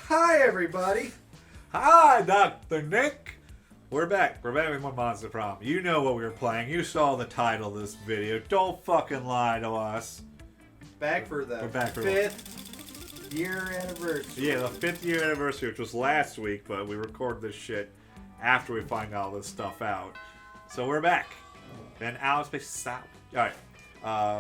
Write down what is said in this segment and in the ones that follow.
Hi, everybody. Hi, Dr. Nick. We're back. We're back with more Monster Prom. You know what we were playing. You saw the title of this video. Don't fucking lie to us. Back for the fifth year anniversary. Yeah, the 5th year anniversary, which was last week, but we recorded this shit after we find all this stuff out. So we're back. And Alex makes stop. Alright.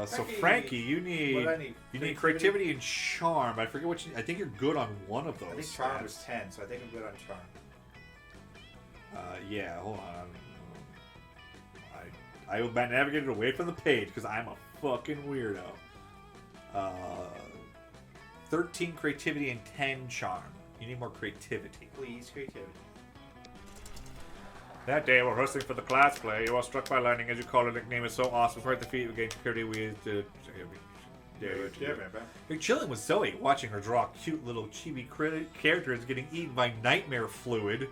So Frankie, you need creativity and charm. I forget which. I think you're good on one of those. I think charm was 10, so I think I'm good on charm. Yeah, hold on. I will navigate it away from the page because I'm a fucking weirdo. 13 creativity and 10 charm. You need more creativity. Please, creativity. That day, while hosting for the class play, you are struck by lightning as you call a nickname is so awesome. For the feat, you gain security with You're chilling with Zoe, watching her draw cute little chibi characters getting eaten by nightmare fluid.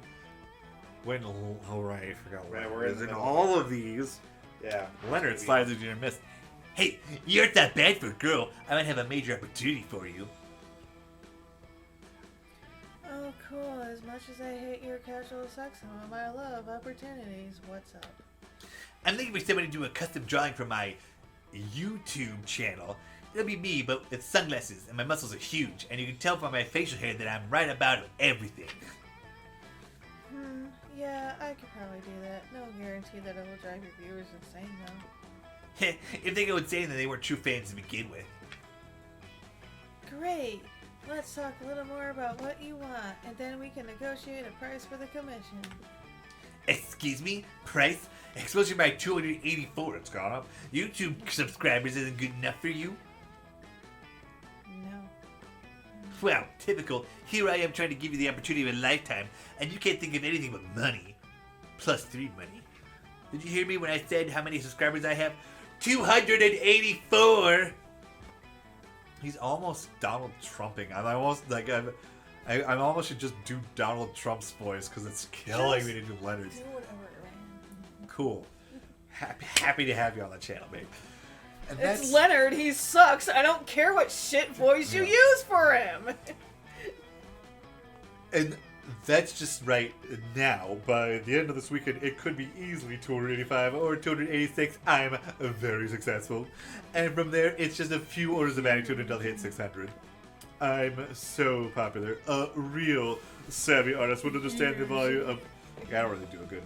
When, oh right, I forgot what it is in all of these. Yeah. Leonard slides into your midst. Hey, you aren't that bad for a girl. I might have a major opportunity for you. Oh, cool. As much as I hate your casual sex and I love opportunities, what's up? I'm looking for somebody to do a custom drawing for my YouTube channel. It'll be me, but with sunglasses, and my muscles are huge, and you can tell from my facial hair that I'm right about everything. Yeah, I could probably do that. No guarantee that it will drive your viewers insane, though. If they go insane, then they weren't true fans to begin with. Great! Let's talk a little more about what you want, and then we can negotiate a price for the commission. Excuse me? Price? Exposure by 284, it's gone up. YouTube subscribers isn't good enough for you? No. Well, typical. Here I am trying to give you the opportunity of a lifetime, and you can't think of anything but money. Plus 3 money. Did you hear me when I said how many subscribers I have? 284! He's almost Donald Trumping. I'm almost like I almost should just do Donald Trump's voice because it's killing me to do Leonard's. Do whatever, man. Cool. Happy to have you on the channel, babe. And It's Leonard. He sucks. I don't care what shit voice you use for him. And that's just right now. By the end of this weekend, it could be easily 285 or 286. I'm very successful. And from there, it's just a few orders of magnitude until I hit 600. I'm so popular. A real savvy artist would understand the value of... I don't really do a good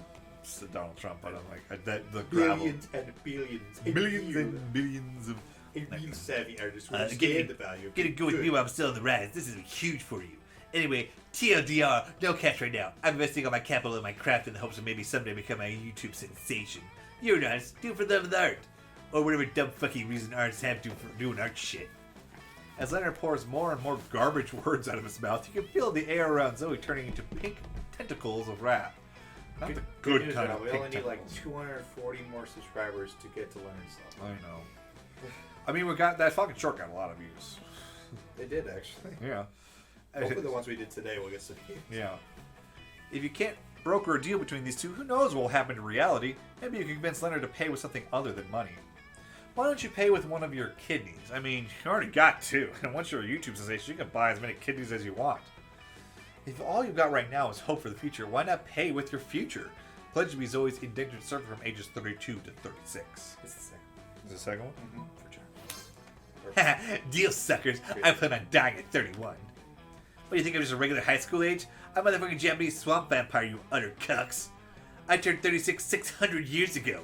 Donald Trump, but I'm like... the billions and billions. Billions and billions of... A real savvy artist would understand the value of Get a go with me while I'm still on the rise. This is huge for you. Anyway, TLDR, no cash right now. I'm investing all my capital in my craft in the hopes of maybe someday becoming a YouTube sensation. You're nice. Do it for love of the art. Or whatever dumb fucking reason artists have to for doing art shit. As Leonard pours more and more garbage words out of his mouth, you can feel the air around Zoe turning into pink tentacles of wrath. Not the good kind of We pink only need like tentacles. 240 more subscribers to get to Leonard's level. I know. I mean, that fucking short got a lot of views. They did, actually. Yeah. Hopefully the ones we did today will get some views. Yeah. If you can't broker a deal between these two, who knows what will happen in reality? Maybe you can convince Leonard to pay with something other than money. Why don't you pay with one of your kidneys? I mean, you already got 2, and once you're a YouTube sensation, you can buy as many kidneys as you want. If all you've got right now is hope for the future, why not pay with your future? Pledge to be Zoe's indentured servant from ages 32 to 36. It's the same. Is the second one? Mm-hmm. Deal, suckers. I plan on dying at 31. What, do you think I'm just a regular high school age? I'm a motherfucking Japanese swamp vampire, you utter cucks. I turned 36 600 years ago.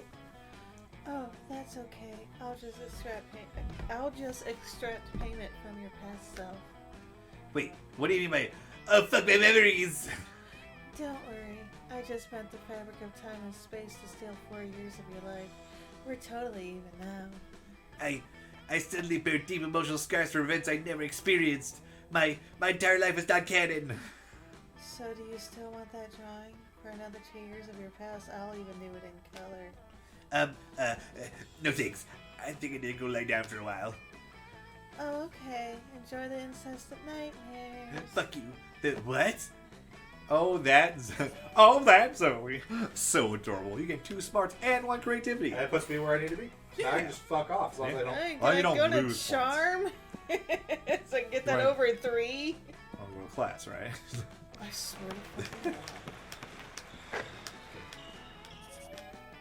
Oh, that's okay. I'll just extract payment from your past self. Wait, what do you mean by... Oh, fuck my memories! Don't worry. I just spent the fabric of time and space to steal 4 years of your life. We're totally even now. I suddenly bear deep emotional scars for events I never experienced. My entire life is not canon. So do you still want that drawing? For another 2 years of your past, I'll even do it in color. No thanks. I think I need to go lie down for a while. Oh, okay. Enjoy the incessant nightmares. Fuck you. The what? Oh, that's Zoe. So adorable. You get 2 smarts and 1 creativity. That puts me where I need to be. Yeah. Now I can just fuck off as long as I don't. Hey, Well, you can I don't go to lose charm? So I can get that Right. over 3. Oh, well, class, right? I swear to fucking God.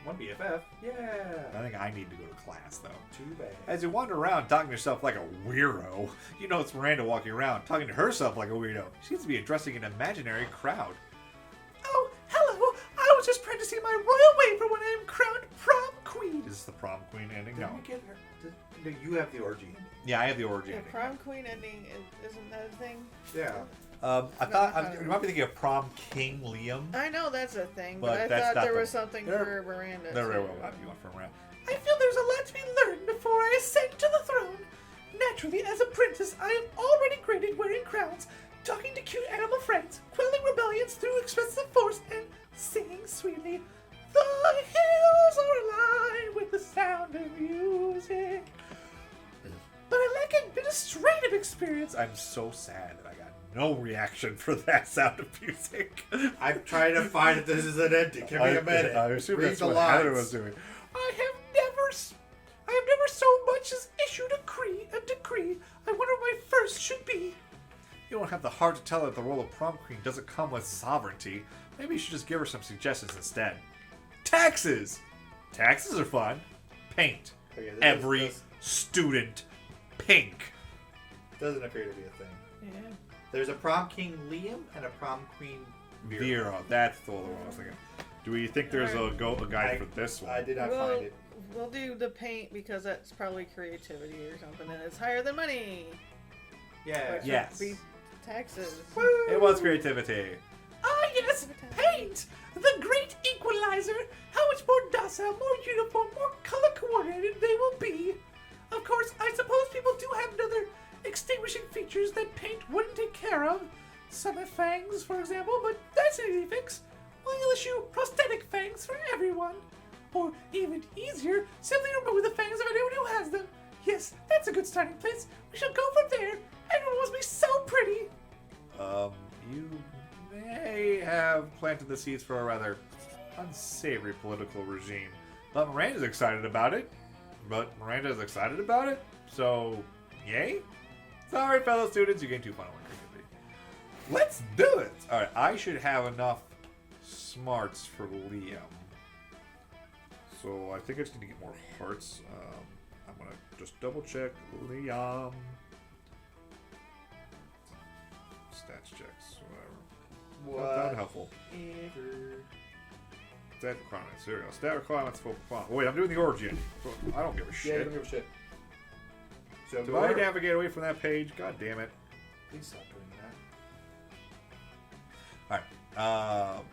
One BFF. Yeah. I think I need to go to class, though. Too bad. As you wander around talking to yourself like a weirdo, you know it's Miranda walking around talking to herself like a weirdo. She seems to be addressing an imaginary crowd. Oh, hello! I was just practicing my royal way for when I am crowned prom queen. Is this the prom queen ending? No. Didn't we get her? No, you have the orgy ending. Yeah, I have the orgy The ending. prom queen ending isn't that a thing? Yeah. You might be thinking of prom king Liam. I know that's a thing, But but I that's thought not there the- was something there- for Miranda. There very too. well might be one for Miranda. I feel there's a lot to be learned before I ascend to the throne. Naturally, as a princess, I am already graded wearing crowns, talking to cute animal friends, quelling rebellions through expressive force, and singing sweetly. The hills are alive with the sound of music. But I lack administrative experience. I'm so sad that I got no reaction for that sound of music. I'm trying to find if this is an ending. Give me a minute. I assume Read that's the what lines. Heather was doing. I have never so much as issued a decree. I wonder what my first should be. You don't have the heart to tell her that the role of prom queen doesn't come with sovereignty. Maybe you should just give her some suggestions instead. Taxes! Taxes are fun. Paint. Okay, this Every student pink. doesn't appear to be a thing. Yeah. There's a prom king Liam and a prom queen Vera. Vera. That's the one I was thinking. Do we think there's a guide for this one? I did not We'll, find it. we'll do the paint because that's probably creativity or something, and it's higher than money. Yeah. Which would Yes. be taxes. It was creativity. Ah, yes, paint! The great equalizer! How much more docile, more uniform, more color coordinated they will be! Of course, I suppose people do have other extinguishing features that paint wouldn't take care of. Some have fangs, for example, but that's an easy fix. We'll issue prosthetic fangs for everyone. Or, even easier, simply remove the fangs of anyone who has them. Yes, that's a good starting place. We shall go from there. Everyone must be so pretty. You may have planted the seeds for a rather unsavory political regime. But Miranda's excited about it. So, yay? Sorry, fellow students, you gain 2 final creativity. Let's do it! Alright, I should have enough smarts for Liam. So I think I just need to get more hearts. I'm gonna just double check Liam. Stats checks, whatever. Not that helpful. Stat requirements. There we go. Stat requirements for prom. Wait, I'm doing the origin. I don't give a Yeah, you shit. don't give a shit. So Do I navigate away from that page? God damn it. Please stop doing that. Alright.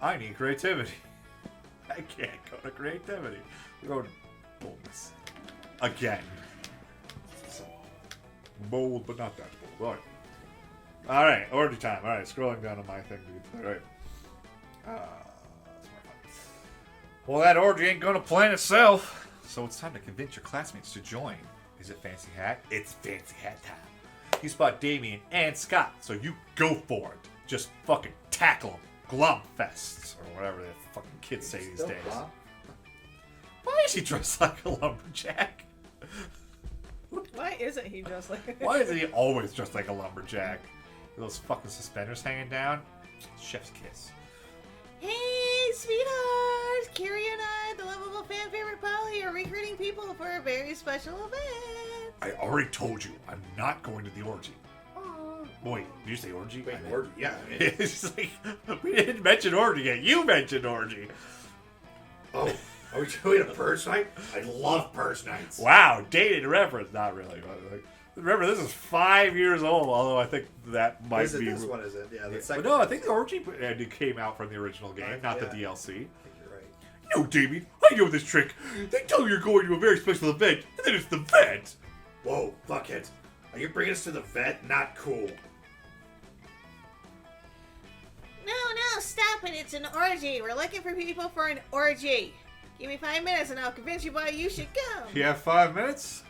I need creativity. I can't go to creativity. We go to boldness. Again. Bold, but not that bold. Alright, orgy time. Alright, scrolling down on my thing. Alright. That's more fun. Well, that orgy ain't gonna plan itself. So it's time to convince your classmates to join. Is it Fancy Hat? It's Fancy Hat time. You spot Damien and Scott, so you go for it. Just fucking tackle them. Glum fests, or whatever the fucking kids say these Still days. flop. Why is he dressed like a lumberjack? Why isn't he just like? Why is he always dressed like a lumberjack? With those fucking suspenders hanging down? Chef's kiss. Hey, sweethearts! Carrie and I, the lovable fan favorite Polly, are recruiting people for a very special event. I already told you, I'm not going to the orgy. Wait, did you say orgy? Wait, I meant- orgy. Yeah. It's just like, we didn't mention orgy yet. You mentioned orgy. Oh, are we doing a purge night? I love purge nights. Wow, dated reference. Not really. But like, remember, this is 5 years old, although I think that might Is it be... this one? Is it? Yeah, the But second. no, I think the orgy came out from the original game, Right, not yeah. the DLC. I think you're right. No, Damien, I know this trick. They tell you you're going to a very special event, and then it's the vet. Whoa, fuckhead. Are you bringing us to the vet? Not cool. No, stop it. It's an orgy. We're looking for people for an orgy. Give me 5 minutes and I'll convince you why you should go. You have 5 minutes?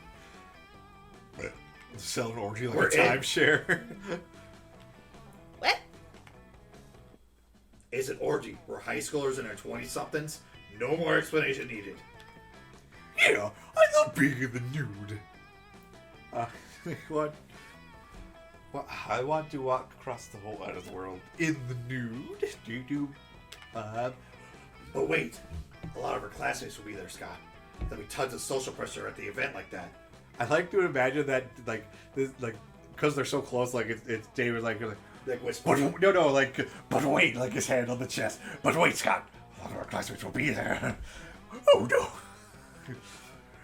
Sell an orgy like We're a in. timeshare. What? It's an orgy. We're high schoolers in our 20-somethings. No more explanation needed. Yeah, I love being in the nude. What? Well, I want to walk across the whole outer world in the nude. But wait, a lot of our classmates will be there, Scott. There'll be tons of social pressure at the event like that. I like to imagine that, like, this, like, because they're so close, like, it's David, like Whisper. no, like, but wait, like his hand on the chest. But wait, Scott, a lot of our classmates will be there. Oh no.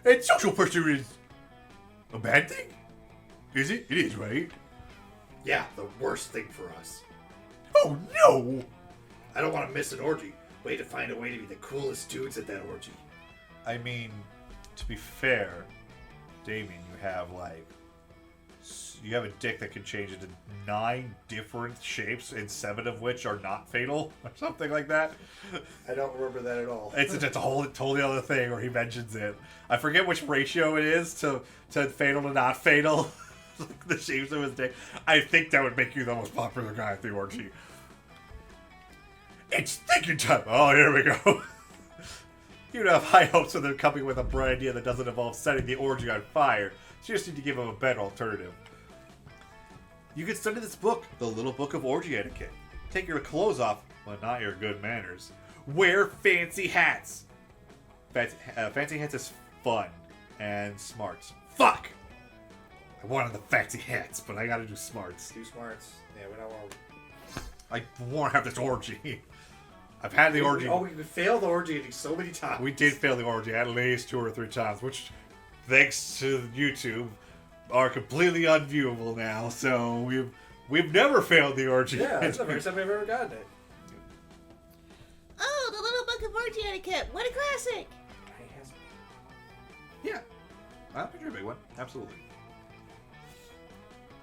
And social pressure is a bad thing? Is it? It is, right? Yeah, the worst thing for us. Oh no! I don't want to miss an orgy. We need to find a way to be the coolest dudes at that orgy. I mean, to be fair, Damien, you have a dick that can change into 9 different shapes, and 7 of which are not fatal, or something like that. I don't remember that at all. It's a whole totally other thing where he mentions it. I forget which ratio it is to fatal to not fatal. Like the shapes of his dick. I think that would make you the most popular guy at the orgy. It's thinking time. Oh, here we go. You'd have high hopes of them coming with a bright idea that doesn't involve setting the orgy on fire. So you just need to give them a better alternative. You can study this book, The Little Book of Orgy Etiquette. Take your clothes off, but not your good manners. Wear fancy hats. Fancy hats is fun and smarts. Fuck! I wanted the fancy hats, but I gotta do smarts. Two smarts. Yeah, we don't want. I want to have this orgy. I've had the orgy. Oh, we failed the orgy so many times. We did fail the orgy at least 2 or 3 times, which, thanks to YouTube, are completely unviewable now. So we've never failed the orgy. Yeah, that's the first time I've ever gotten it. Oh, the Little Book of Orgy Etiquette. What a classic. Yeah, I'll picture a big one. Absolutely.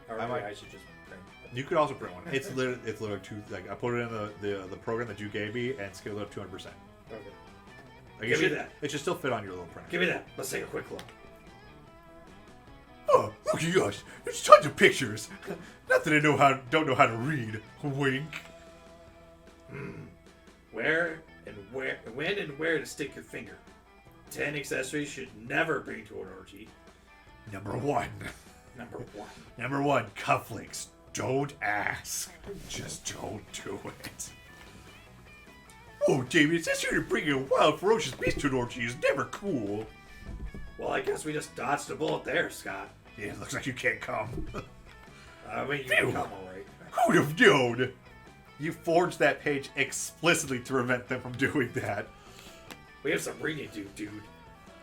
Or I I should just print. You could also print one. It's literally 2. Like I put it in the program that you gave me and scaled it up 200%. Okay. Like, Give me that. It should still fit on your little printer. Give me that. Let's take a quick look. Oh, look at us! There's tons of pictures. Not that I don't know how to read. Wink. Where and when and where to stick your finger. 10 accessories should never bring to an orgy. Number 1. Number 1, cufflinks. Don't ask. Just don't do it. Oh, David, it says here to bring a wild, ferocious beast to an orgy is never cool. Well, I guess we just dodged a bullet there, Scott. Yeah, it looks like you can't come. I mean, you can come alright. Who'd have known? You forged that page explicitly to prevent them from doing that. We have some reading to do, dude.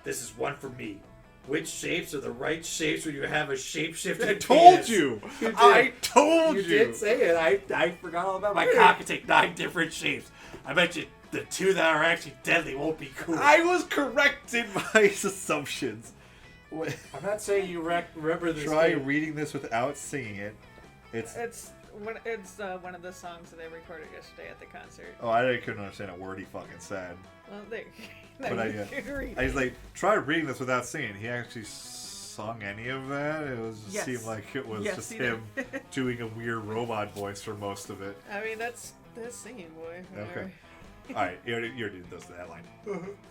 This is one for me. Which shapes are the right shapes when you have a shape-shifting I told penis? you! You did. I told you! You did say it. I forgot all about my cock can take 9 different shapes. I bet you the 2 that are actually deadly won't be cool. I was correct in my assumptions. I'm not saying you remember this. Try game. reading this without singing it. It's one of the songs that I recorded yesterday at the concert. Oh, I couldn't understand a word he fucking said. Well, there. But I was like, try reading this without singing. He actually sung any of that. It was Yes. seemed like it was Yes, just he did. him doing a weird robot voice for most of it. I mean, that's singing, boy. Okay. All right, you already did those that line.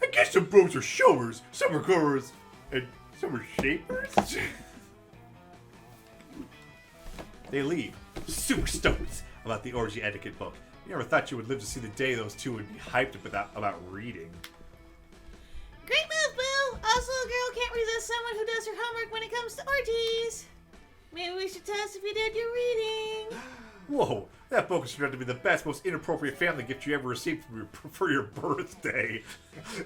I guess some bros are showers, some are goers, and some are shapers. They leave, super stoked about the orgy etiquette book. You never thought you would live to see the day those two would be hyped about reading. Great move, Boo! Also, a girl can't resist someone who does her homework when it comes to orgies. Maybe we should test if you did your reading. Whoa, that book is turned out to be the best, most inappropriate family gift you ever received for your birthday.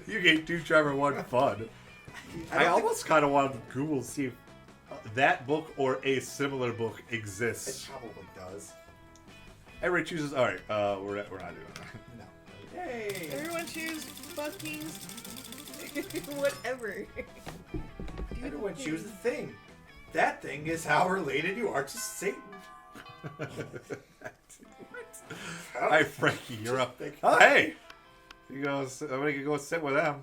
You gave 2 Driver 1 fun. I almost kind of wanted to Google to see if that book or a similar book It exists. probably does. Everybody chooses. All right, we're not doing that. No. Yay! Everyone choose fucking whatever. Everyone choose the thing. That thing is how related you are to Satan. All right, Frankie, you're up. Oh, hey, you go. Somebody can go sit with them.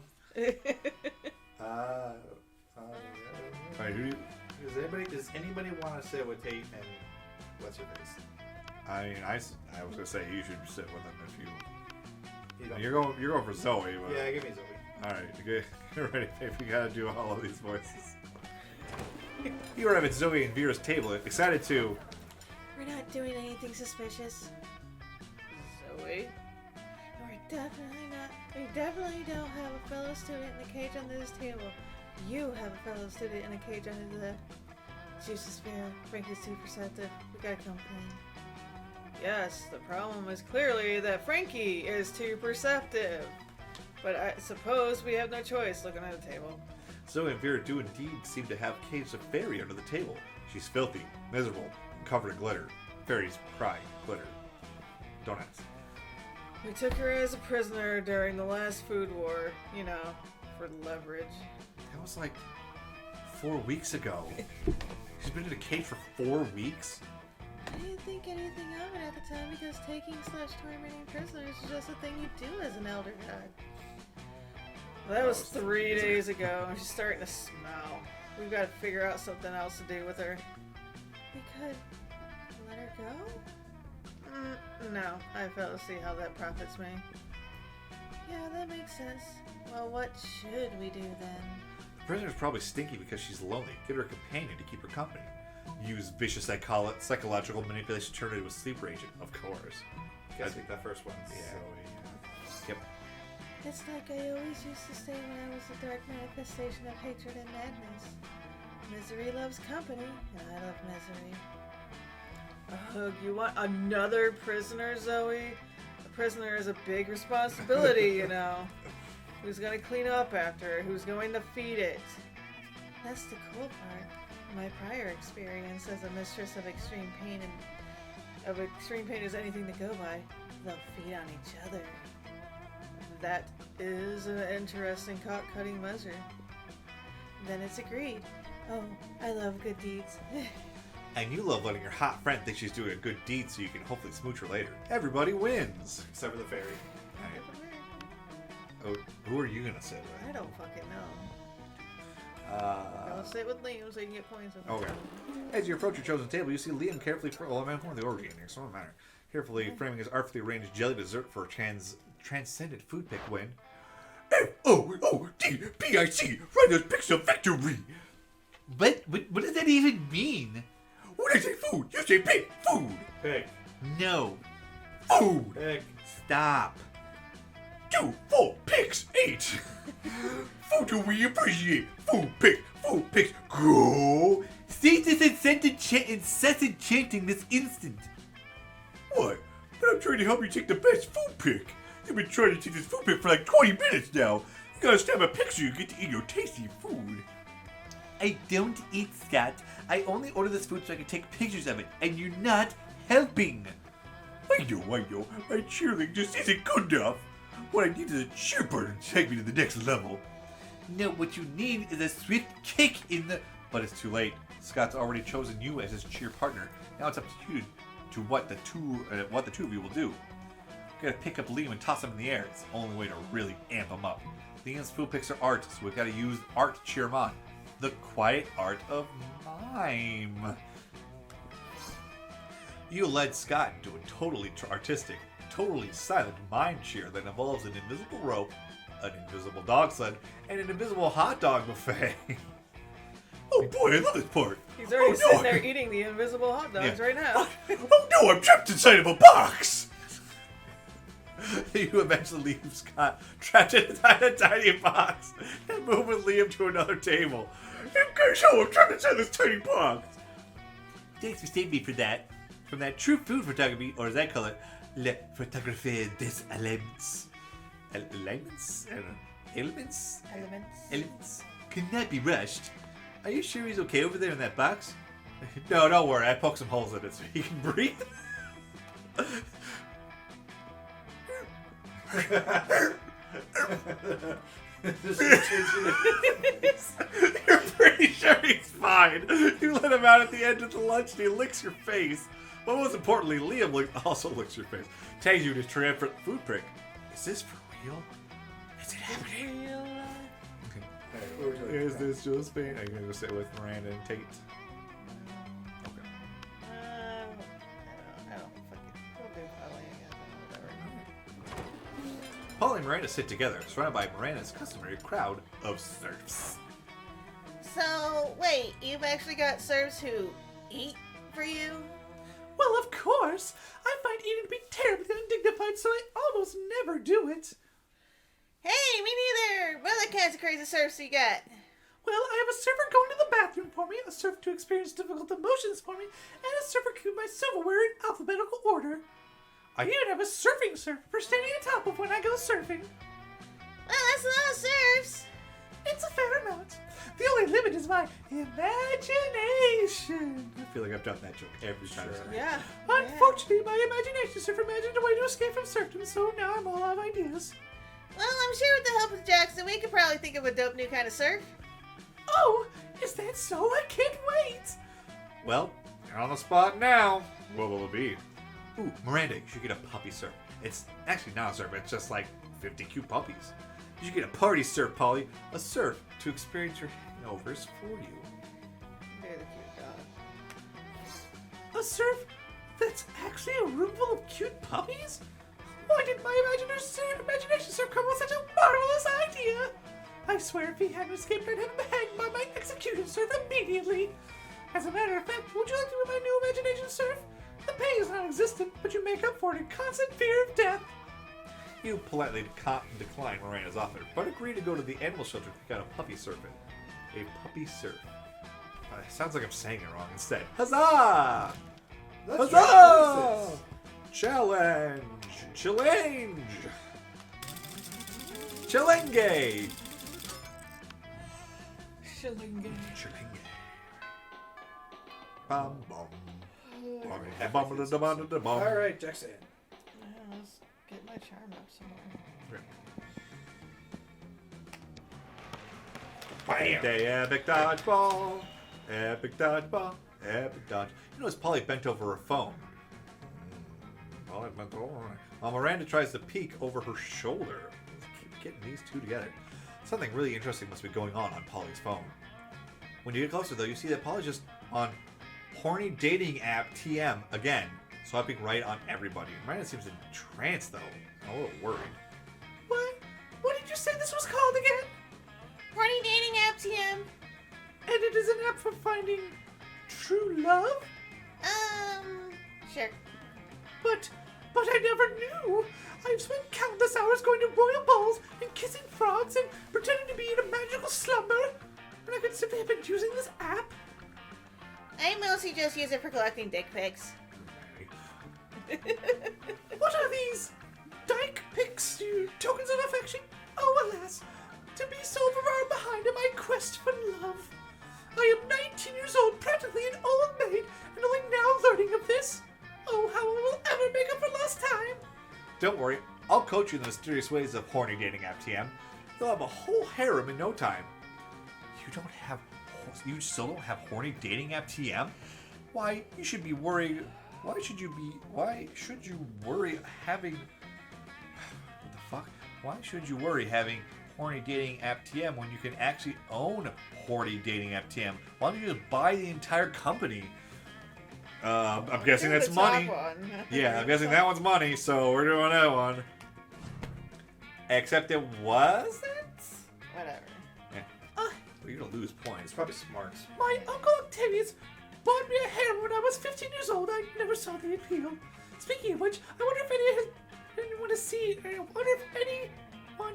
All right, who do you? Does anybody want to sit with Tate and what's her face? I mean, I was gonna say you should sit with them if you. don't- You're going for Zoe. But, Yeah, give me Zoe. All right, get ready, babe. We gotta do all of these voices. You arrive at Zoe and Vera's table, excited to We're not doing anything suspicious. Zoe? We're definitely not. We definitely don't have a fellow student in a cage under this table. You have a fellow student in a cage under the juicy sparrow. Frankie's too perceptive. We gotta come clean. Yes, the problem is clearly that Frankie is too perceptive. But I suppose we have no choice looking at the table. Zoe and Vera do indeed seem to have caged a fairy under the table. She's filthy, miserable, and covered in glitter. Fairies cry glitter. Don't ask. We took her as a prisoner during the last food war, you know, for leverage. That was like 4 weeks ago. She's been in a cage for 4 weeks? I didn't think anything of it at the time because taking/tormenting prisoners is just a thing you do as an elder god. That was 3 days ago, and she's starting to smell. We've got to figure out something else to do with her. We could let her go? No, I fail to see how that profits me. Yeah, that makes sense. Well, what should we do then? The prisoner's probably stinky because she's lonely. Get her a companion to keep her company. Use vicious psychological manipulation to turn her into a sleeper agent, of course. Gotta take that first one. Yeah. Yep. It's like I always used to say when I was a dark manifestation of hatred and madness. Misery loves company, and I love misery. Ugh, you want another prisoner, Zoe? A prisoner is a big responsibility, you know. Who's going to clean up after her? Who's going to feed it? That's the cool part. My prior experience as a mistress of extreme pain is anything to go by. they'll feed on each other. That is an interesting cock-cutting measure. Then it's agreed. Oh, I love good deeds. And you love letting your hot friend think she's doing a good deed so you can hopefully smooch her later. Everybody wins. Except for the fairy. Oh, who are you gonna sit I with? don't fucking know. I'll sit with Liam so you can get points with him. Okay. As you approach your chosen table, you see Liam carefully the origin here, so it doesn't matter. Carefully framing his artfully arranged jelly dessert for a transcendent food pick win. FOODPIC, Writer's Pixel Victory! What does that even mean? When I say food, you say pick. Food! Pick. No. Food! Pick. Stop. 2, 4, picks, 8. Food do we appreciate? Food picks, go. Cease this incessant chanting this instant. What? But I'm trying to help you take the best food pick. You've been trying to take this food pick for like 20 minutes now. You gotta stab a pick so you get to eat your tasty food. I don't eat, Scott. I only order this food so I can take pictures of it, and you're not helping. I know. My cheerleading just isn't good enough. What I need is a cheer partner to take me to the next level. No, what you need is a swift kick in the... But it's too late. Scott's already chosen you as his cheer partner. Now it's up to you to what the two of you will do. You gotta pick up Liam and toss him in the air. It's the only way to really amp him up. Liam's food picks are art, so we've gotta use art to cheer him on. The quiet art of mime. You led Scott into a totally artistic, totally silent mime cheer that involves an invisible rope, an invisible dog sled, and an invisible hot dog buffet. Oh boy, I love this part. He's already no, sitting there eating the invisible hot dogs right now. Oh no, I'm trapped inside of a box. You eventually leave Scott trapped inside a tiny box and move with Liam to another table. Okay, so I'm trapped inside this tiny box. Thanks for saving me for that. From that true food photography, or as I call it, le photographie des elements. Elements? I don't know. Elements? Elements cannot be rushed. Are you sure he's okay over there in that box? No, don't worry. I poked some holes in it so he can breathe. You're pretty sure he's fine. You let him out at the end of the lunch and he licks your face. But most importantly, Liam also licks your face. Tags you to his triumphant food prick. Is this for real? Is it happening? Is this Josephine? Are you going to go sit with Miranda and Tate? Okay. I don't fucking. We'll do Polly again. Whatever. Paul and Miranda sit together, surrounded by Miranda's customary crowd of serfs. So, wait, you've actually got serfs who eat for you? Well, of course. I find eating to be terribly undignified, so I almost never do it. Hey, me neither. What other kinds of crazy surfs you got? Well, I have a surfer going to the bathroom for me, a surfer to experience difficult emotions for me, and a surfer to keep my silverware in alphabetical order. I even have a surfing surf for standing on top of when I go surfing. Well, that's a lot of surfs. It's a fair amount. The only limit is my imagination. I feel like I've done that joke every time. Sure. Yeah. Unfortunately, my imagination surf imagined a way to escape from serfdom, so now I'm all out of ideas. Well, I'm sure with the help of Jackson, we could probably think of a dope new kind of surf. Oh, is that so? I can't wait. Well, you're on the spot now. What will it be? Ooh, Miranda, you should get a puppy surf. It's actually not a surf, it's just like 50 cute puppies. You should get a party surf, Polly. A surf to experience your hangovers for you. Very cute dog. A surf that's actually a room full of cute puppies? Why did my imagination surf come with such a marvelous idea? I swear if he hadn't escaped, I'd have him hanged by my execution surf immediately. As a matter of fact, would you like to be my new imagination surf? The pain is non-existent, but you make up for it in constant fear of death. You politely decline Miranda's offer, but agree to go to the animal shelter to pick out a puppy surfing. A puppy surf. It sounds like I'm saying it wrong instead. Huzzah! Let's Huzzah! Challenge! Challenge! Challenge! Shillingan. Challenge. Bum bum. Bum bum. All right, Jackson. Yeah, let's get my charm up some more. Bam. The epic dodgeball. Epic dodgeball. Epic dodge. You notice Polly bent over her phone. Polly bent over. While Miranda tries to peek over her shoulder. Keep getting these two together. Something really interesting must be going on Polly's phone. When you get closer, though, you see that Polly's just on horny dating app TM again, swiping right on everybody. Miranda seems entranced, though. I'm a little worried. What did you say this was called again? Horny dating app TM. And it is an app for finding true love? Sure. But I never knew. I've spent countless hours going to royal balls and kissing frogs and pretending to be in a magical slumber. And I could simply have been using this app. I mostly just use it for collecting dick pics. What are these? Dyke pics, tokens of affection? Oh, alas, to be so far behind in my quest for love. I am 19 years old, practically an old maid, and only now learning of this. Oh, how I will ever make up for lost time. Don't worry, I'll coach you in the mysterious ways of horny dating app TM. You'll have a whole harem in no time. You still don't have horny dating app TM? Why, you should be worried. Why should you worry having... What the fuck? Why should you worry having horny dating app TM when you can actually own horny dating app TM? Why don't you just buy the entire company? I'm guessing that's money. Yeah, I'm guessing that one's money, so we're doing that one. Except it wasn't? Whatever. Well, you're gonna lose points. It's probably smarts. My Uncle Octavius bought me a harem when I was 15 years old. I never saw the appeal. Speaking of which, I wonder if anyone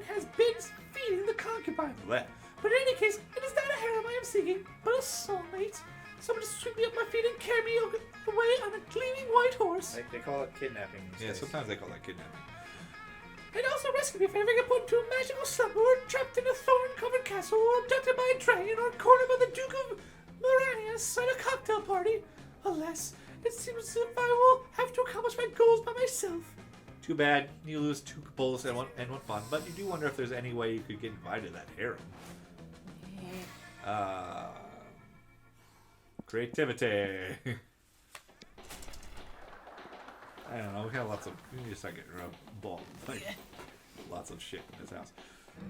has been feeding the concubine. Well, But in any case, it is not a harem I am seeking, but a soulmate. Someone to sweep me up my feet and carry me away on a gleaming white horse. They call it kidnapping. these yeah, days. sometimes they call that kidnapping. And also rescue me if I ever get put into a magical slumber or trapped in a thorn-covered castle or abducted by a dragon or cornered by the Duke of Moranius at a cocktail party. Alas, it seems as if I will have to accomplish my goals by myself. Too bad. You lose 2 bowls and one fun, but you do wonder if there's any way you could get invited to that harem. Creativity. I don't know. We have lots of. We can just start getting ball. Lots of shit in this house.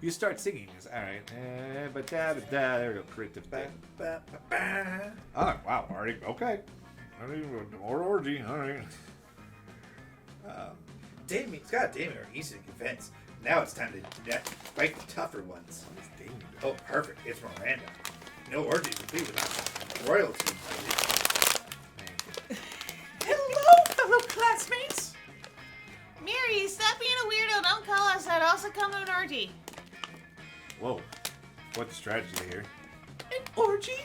You start singing. It's all right. There we go. Creativity. Oh wow! Already okay. More orgy. All right. Damien, Scott and Damien are easy to convince. Now it's time to fight the tougher ones. What is Damien doing? Oh, perfect. It's Miranda. No orgy complete without royalty. Hello! also come to an orgy. Whoa. What strategy here? An orgy?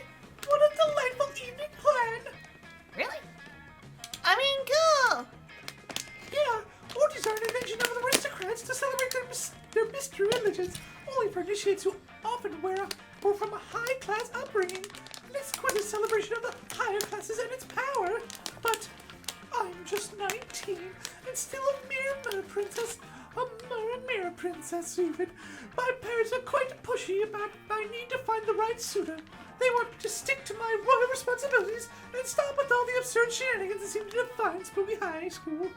What a delightful evening plan! Really? I mean, cool. Yeah, orgies are an invention of the aristocrats to celebrate their mystery religions, only for initiates who often were from a high-class upbringing. And it's quite a celebration of the higher classes and its power. But I'm just 19 and still a mere princess. A mere princess, even. My parents are quite pushy about my need to find the right suitor. They want to stick to my royal responsibilities and stop with all the absurd shenanigans that seem to define Spooky High School.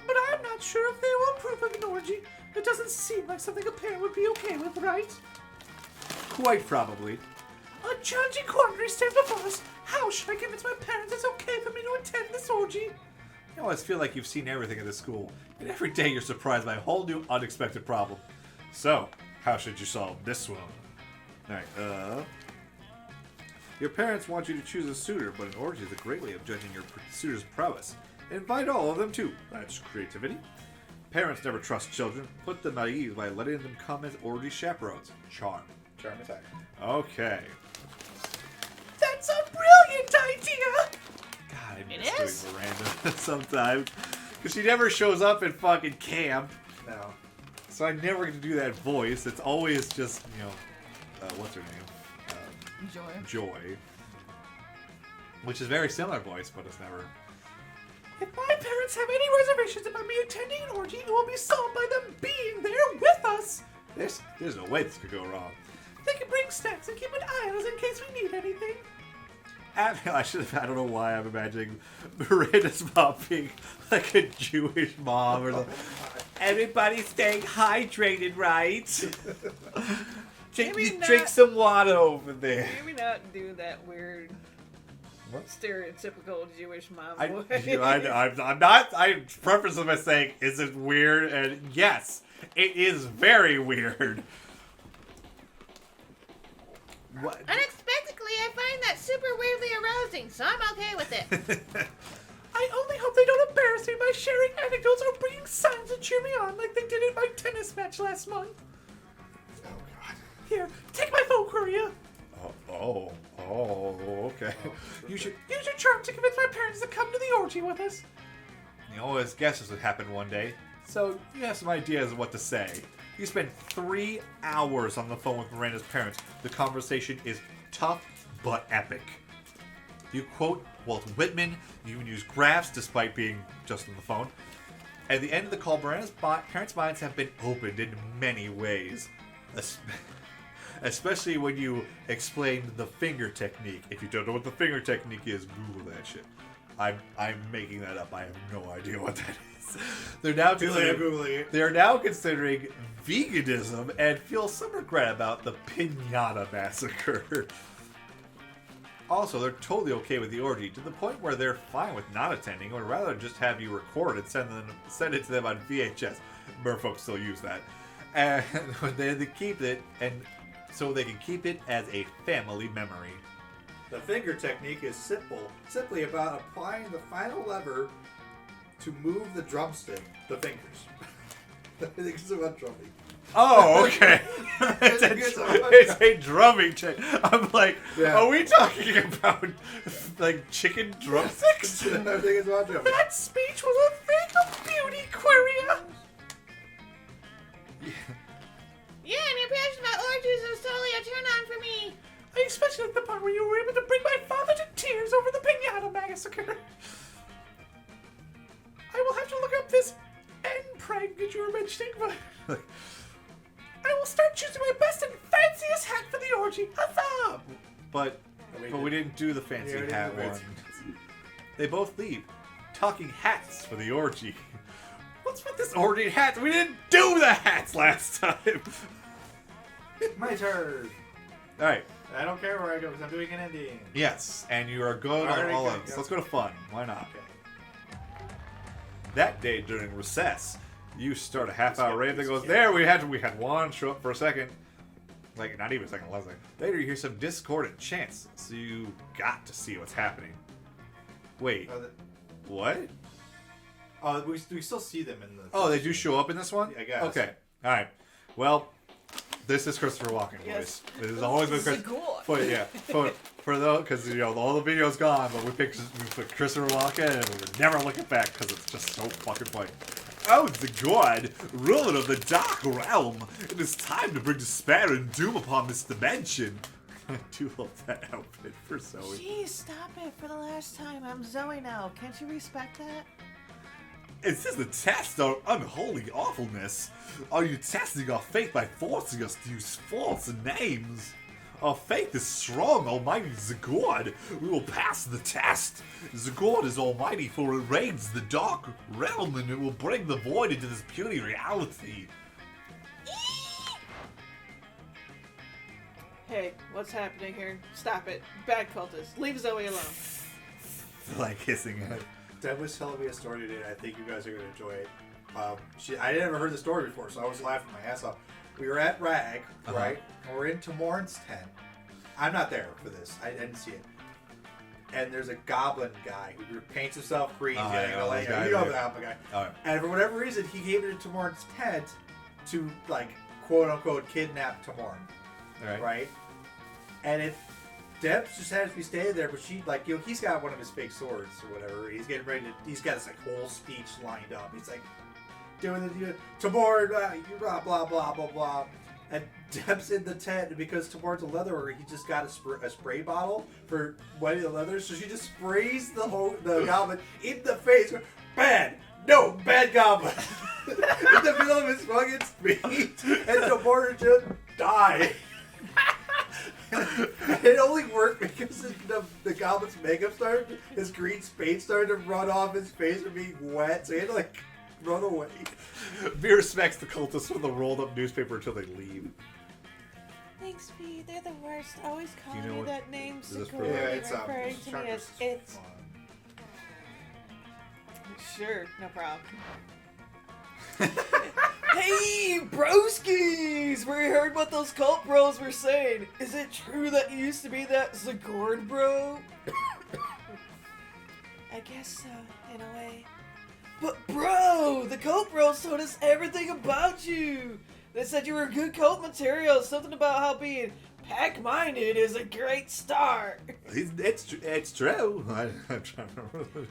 But I'm not sure if they will approve of an orgy. It doesn't seem like something a parent would be okay with, right? Quite probably. A challenging quandary stands before us. How should I convince my parents it's okay for me to attend this orgy? You always feel like you've seen everything at this school, and every day you're surprised by a whole new unexpected problem. So, how should you solve this one? Alright, your parents want you to choose a suitor, but an orgy is a great way of judging your suitor's prowess. Invite all of them too. That's creativity. Parents never trust children. Put them at ease by letting them come as orgy chaperones. Charm. Charm attack. Okay. That's a brilliant idea! God, I It miss is? doing Miranda sometimes. Because she never shows up in fucking camp. No. So I never get to do that voice. It's always just, you know, what's her name? Joy. Joy. Which is very similar voice, but it's never... If my parents have any reservations about me attending an orgy, it will be solved by them being there with us. There's no way this could go wrong. They can bring snacks and keep an eye on us in case we need anything. I don't know why I'm imagining Miranda's mom being like a Jewish mom or something. Everybody's staying hydrated, right? Maybe Drink not. some water over there. Maybe not do that weird, What? stereotypical Jewish mom I'm voice. not. I preface it by saying, is it weird? And yes, it is very weird. What? Unexpectedly, I find that super weirdly arousing, so I'm okay with it. I only hope they don't embarrass me by sharing anecdotes or bringing signs to cheer me on like they did in my tennis match last month. Oh God. Here, take my phone, Korea. Okay. You should use your charm to convince my parents to come to the orgy with us. You always guess this would happen one day, so you have some ideas of what to say. You spend 3 hours on the phone with Miranda's parents. The conversation is tough but epic. You quote Walt Whitman, you even use graphs despite being just on the phone. At the end of the call, Miranda's parents' minds have been opened in many ways. Especially when you explain the finger technique. If you don't know what the finger technique is, Google that shit. I'm making that up. I have no idea what that is. They're now they are now considering veganism and feel some regret about the Pinata massacre. Also, they're totally okay with the orgy to the point where they're fine with not attending, or rather just have you record and send it to them on VHS. Merfolk still use that, and they keep it, and so they can keep it as a family memory. The finger technique is simply about applying the final lever to move the drumstick, the fingers. I think it's about drumming. Oh, okay. it's a drumming check. I'm like, Yeah. Are we talking about like chicken drumsticks? I think it's about drumming. That speech was a thing of beauty, Queria. Yeah, and your passion about orgies was totally a turn on for me. I especially like the part where you were able to bring my father to tears over the Pinata massacre. I will have to look up this end prank that you were mentioning, but I will start choosing my best and fanciest hat for the orgy. Huzzah! But we didn't do the fancy already hat did the one. fancy. They both leave, talking hats for the orgy. What's with this orgy hats? We didn't do the hats last time. My turn. All right. I don't care where I go because I'm doing an ending. Yes, and you are good on Alright, all good, of this. yeah. Let's go to fun. Why not? Okay. That day during recess, you start a half-hour Skip, rave that goes skip. there. We had one show up for a second, like not even a second, less. Later, you hear some discordant chants, so you got to see what's happening. Wait, what? We still see them in the. Oh, they do show up in this one? I guess. Okay. All right. Well, this is Christopher Walken, Yes. boys. This has always been Chris. Zagor. But yeah, for those, because all the video's gone, but we put Christopher Walken, and we're never looking back because it's just so fucking funny. Oh, the god, ruler of the dark realm! It is time to bring despair and doom upon this dimension. I do love that outfit for Zoe. Jeez, stop it for the last time. I'm Zoe now. Can't you respect that? It says the test our unholy awfulness. Are you testing our faith by forcing us to use false names? Our faith is strong, almighty Zagord. We will pass the test. Zagord is almighty, for it reigns the dark realm, and it will bring the void into this puny reality. Hey, what's happening here? Stop it. Bad cultists. Leave Zoe alone. Like hissing at. Deb was telling me a story today, and I think you guys are going to enjoy it. I never heard the story before, so I was laughing my ass off. We were at Rag, right? And we're in Tamorn's tent. I'm not there for this. I didn't see it. And there's a goblin guy who paints himself green. Oh, getting yeah, the those light. guys, You know yeah. the goblin guy. All right. And for whatever reason, he came into Tamorn's tent to, like, quote-unquote, kidnap Tamorn. Right? And it... Deb just has to be staying there, but she, like, you know, he's got one of his fake swords or whatever. He's getting ready to, he's got this, like, whole speech lined up. He's like, doing the, Tamor, blah, blah, blah, blah, blah. And Deb's in the tent, and because Tamor's a leatherer, he just got a spray bottle for wetting the leather, so she just sprays the goblin in the face. Bad! No, bad goblin! In the middle of his fucking speech, and Tamor just died. It only worked because the goblin's makeup started, his green spade started to run off his face from being wet, so he had to, like, run away. Vera smacks the cultists with a rolled up newspaper until they leave. Thanks, V. They're the worst. Always calling know me what- that name. is this for Security, the- referring to me as it's. Sure, no problem. Hey, broskies! We heard what those cult bros were saying. Is it true that you used to be that Zagord bro? I guess so, in a way. But bro, the cult bros told us everything about you. They said you were good cult material, something about how being pack-minded is a great start. It's true. I'm trying to remember.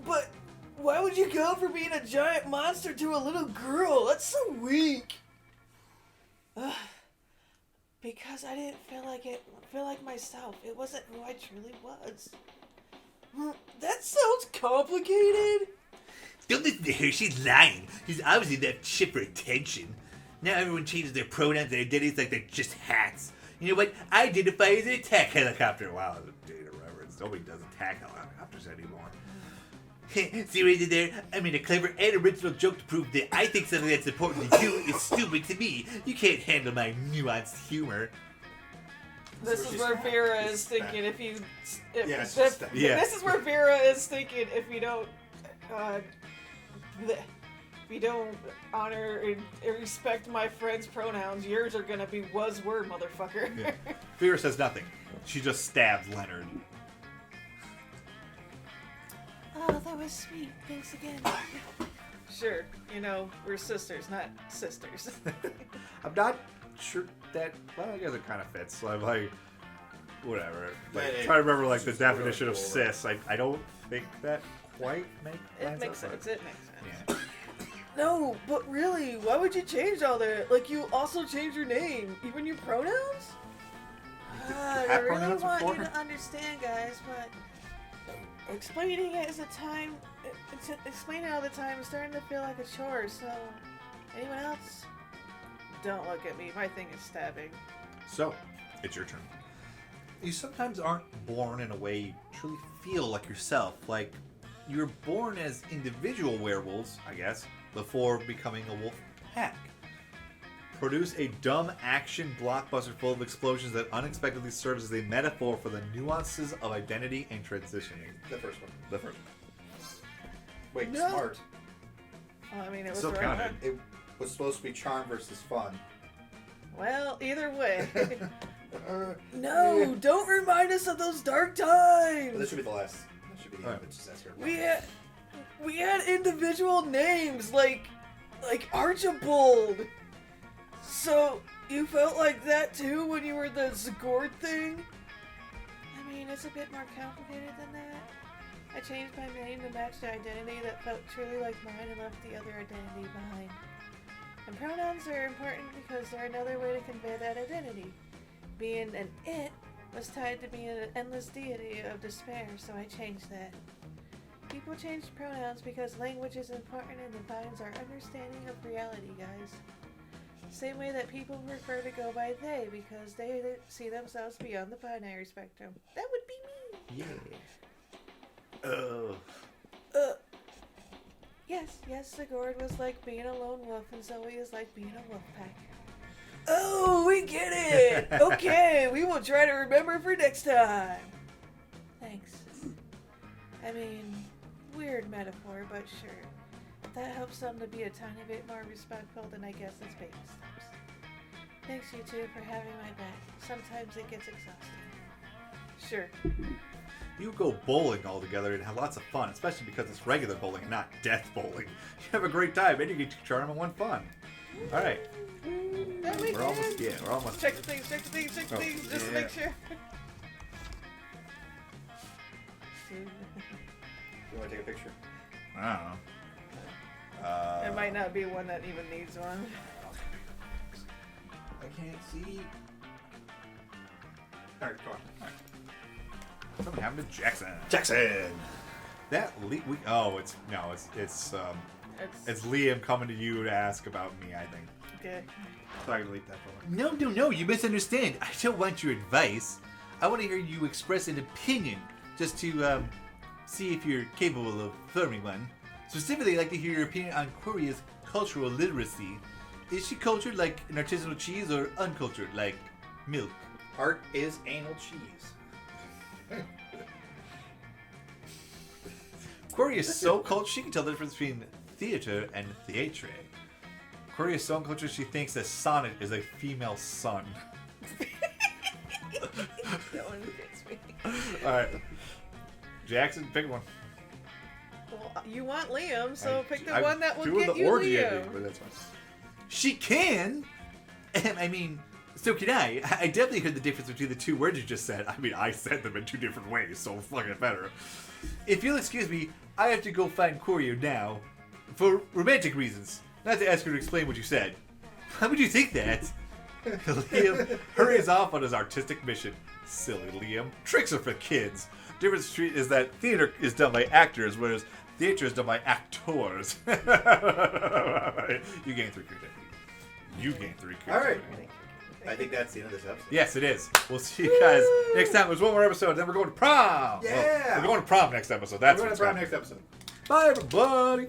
But why would you go from being a giant monster to a little girl? That's so weak. Because I didn't feel like myself. It wasn't who I truly was. That sounds complicated. Don't listen to her, she's lying. She's obviously that shit for attention. Now everyone changes their pronouns and identities like they're just hats. You know what? I identify as an attack helicopter. Wow, that's a data reference. Nobody does attack helicopters anymore. See what I did there? I made a clever and original joke to prove that I think something that's important to you is stupid to me. You can't handle my nuanced humor. This is where Vera is thinking if you... Yeah, it's just that. Yeah. This is where Vera is thinking if you don't... if you don't honor and respect my friend's pronouns, yours are gonna be was were, motherfucker. Yeah. Vera says nothing. She just stabs Leonard. Oh, that was sweet. Thanks again. Sure, you know, we're sisters, not sisters. I'm not sure that. Well, I guess it kind of fits. So I'm like, whatever. Like, Yeah, trying to remember like the it's really definition of cool. cis. I don't think that quite It lines makes up, sense. but- It makes sense. Yeah. No, but really, why would you change all that? Like, you also change your name, even your pronouns? I have really pronouns want you before? to understand, guys, but explaining it is explaining it all the time is starting to feel like a chore. So, anyone else? Don't look at me. My thing is stabbing. So, it's your turn. You sometimes aren't born in a way you truly feel like yourself. Like, you're born as individual werewolves, I guess, before becoming a wolf pack. Produce a dumb action blockbuster full of explosions that unexpectedly serves as a metaphor for the nuances of identity and transitioning. The first one. The first one. Wait, No. smart. Well, I mean, it was Still the right counted. one. It was supposed to be charm versus fun. Well, either way. Uh, No, don't remind us of those dark But times. this should be the last. That should be the Alright. end. Just ask her. We had individual names like like Archibald. So you felt like that too when you were the Zagord thing? I mean, it's a bit more complicated than that. I changed my name to match the identity that felt truly like mine and left the other identity behind. And pronouns are important because they're another way to convey that identity. Being an it was tied to being an endless deity of despair, so I changed that. People change pronouns because language is important and defines our understanding of reality, guys. Same way that people prefer to go by they because they see themselves beyond the binary spectrum. That would be me. Yeah. Oh. Yes, Sigurd was like being a lone wolf and Zoe is like being a wolf pack. Oh, we get it! Okay, we will try to remember for next time. Thanks. I mean, weird metaphor, but sure. If that helps them to be a tiny bit more respectful, then I guess it's baby steps. Thanks you two for having my back. Sometimes it gets exhausting. Sure. You go bowling all together and have lots of fun, especially because it's regular bowling and not death bowling. You have a great time and you get to charm and one fun. All right. We're almost, yeah, we're almost. Check the things, just to make sure. You want to take a picture? I don't know. It might not be one that even needs one. I can't see. Alright, come on. Something happened to Jackson. Jackson! That it's Liam coming to you to ask about me, I think. Okay. So I can delete that for No, you misunderstand. I don't want your advice. I want to hear you express an opinion, just to see if you're capable of forming one. Specifically, I'd like to hear your opinion on Queria's cultural literacy. Is she cultured like an artisanal cheese or uncultured like milk? Art is anal cheese. Queria is so cultured she can tell the difference between theater and theatre. Queria is so uncultured she thinks that Sonnet is a female son. That one gets me. Alright. Jackson, pick one. Well, you want Liam, so pick the I'm one that will doing get the you orgy Liam. ending, but that's fine. She can! I mean, so can I. I definitely heard the difference between the two words you just said. I mean, I said them in two different ways, so fucking better. If you'll excuse me, I have to go find Queria now. For romantic reasons. Not to ask her to explain what you said. How would you think that? Liam hurries off on his artistic mission. Silly Liam. Tricks are for kids. Difference is that theater is done by actors, whereas theater is done by actors. You gain 3 creativity. You gain 3 creativity. Alright. I think that's the end of this episode. Yes, it is. We'll see you guys next time. There's one more episode, then we're going to prom. Yeah. Well, we're going to prom next episode. That's We're going what's to prom happening. next episode. Bye, everybody.